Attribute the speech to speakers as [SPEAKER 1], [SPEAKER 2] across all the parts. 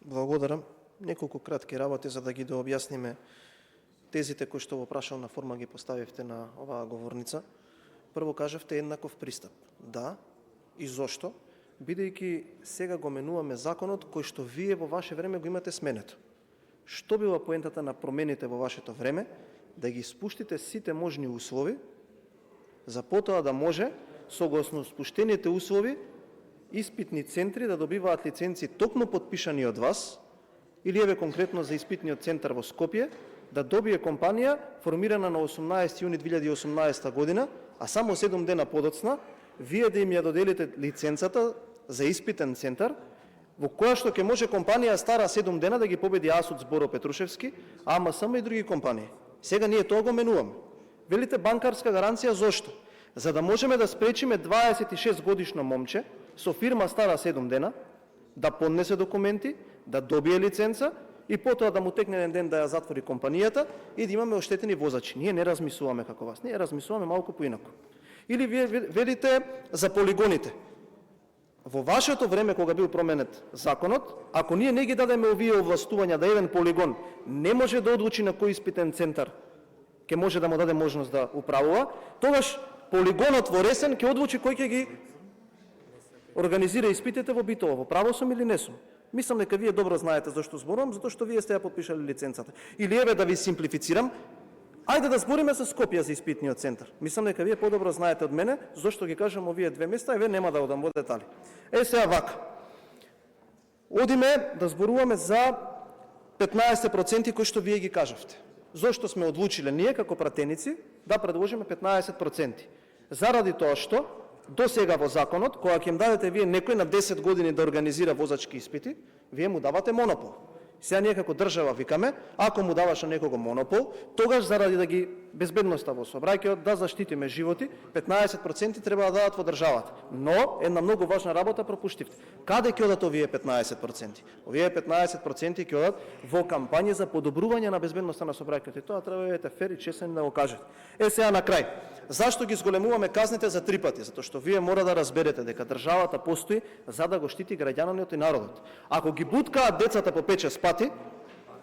[SPEAKER 1] Благодарам. Неколку кратки работи за да ги дообјасниме тезите кои што во прашална форма ги поставивте на оваа говорница. Прво кажавте еднаков пристап. Да, и зошто? Бидејќи сега го менуваме законот кој што вие во ваше време го имате сменето. Што била поентата на промените во вашето време? Да ги спуштите сите можни услови, за потоа да може, согласно спуштените услови, испитни центри да добиваат лиценци токму подпишани од вас, или еве конкретно за испитниот центар во Скопје, да добие компанија формирана на 18 јуни 2018 година, а само 7 дена подоцна, вие да им ја доделите лиценцата за испитен центар, во која што ќе може компанија стара 7 дена да ги победи Асуд, Зборо, Петрушевски, АМСМ и други компании. Сега ние тоа го менуваме. Велите банкарска гаранција, зошто? За да можеме да спречиме 26 годишно момче со фирма стара 7 дена да поднесе документи, да добие лиценца и потоа да му текне еден ден да ја затвори компанијата и да имаме оштетени возачи. Ние не размислуваме како вас, ние размислуваме малку поинаку. Или вие велите за полигоните. Во вашето време, кога бил променет законот, ако ние не ги дадеме овие овластувања да еден полигон не може да одлучи на кој испитен центар ќе може да му даде можност да управува, тогаш полигонот во Ресен ќе одлучи кој ќе ги организира испитите во Битола. Во право сум или не сум? Мислам дека вие добро знаете зашто зборувам, затоа што вие сте ја подпишале лиценцата. Или еве да ви симплифицирам, ајде да збориме со Скопје за испитниот центар. Мислам дека вие подобро знаете од мене зашто ги кажам овие две места, еве нема да одам во детали. Сега вака. Одиме да зборуваме за 15% кои што вие ги кажавте. Зошто сме одлучиле ние како пратеници да предложиме 15%? Заради тоа што до сега во законот, кога ќе им дадете вие некој на 10 години да организира возачки испити, вие му давате монопол. Сега ние како држава викаме, ако му даваш на некого монопол, тогаш заради да ги безбедноста во сообраќајот, да заштитиме животи, 15% треба да дадат во државата. Но една многу важна работа пропуштивте. Каде ќе одат овие 15%? Овие 15% ќе одат во кампања за подобрување на безбедноста на сообраќајот. И тоа треба да бидете фер и честен да го кажете. Сега на крај. Зашто ги зголемуваме казните за 3 пати? Затоа што вие мора да разберете дека државата постои за да го штити граѓанинот и народот. Ако ги буткаат децата по 5-6 пати,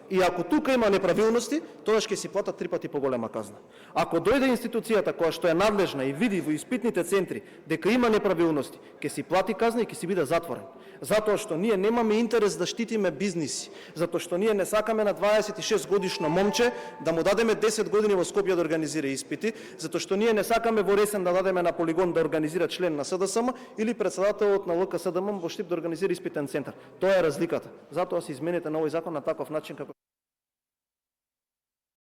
[SPEAKER 1] и ако тука има неправилности, тогаш ќе си платат 3 пати поголема казна. Ако дојде институцијата која што е надлежна и види во испитните центри дека има неправилности, ќе си плати казна и ќе си биде затворен. Затоа што ние немаме интерес да штитиме бизниси, затоа што ние не сакаме на 26 годишно момче да му дадеме 10 години во Скопје да организира испити, затоа што ние не сакаме во Ресен да дадеме на полигон да организира член на СДСМ или председателот на ЛКСДМ во Штип да организира испитен центар. Тоа е разликата. Затоа се измените на овој закон на таков начин како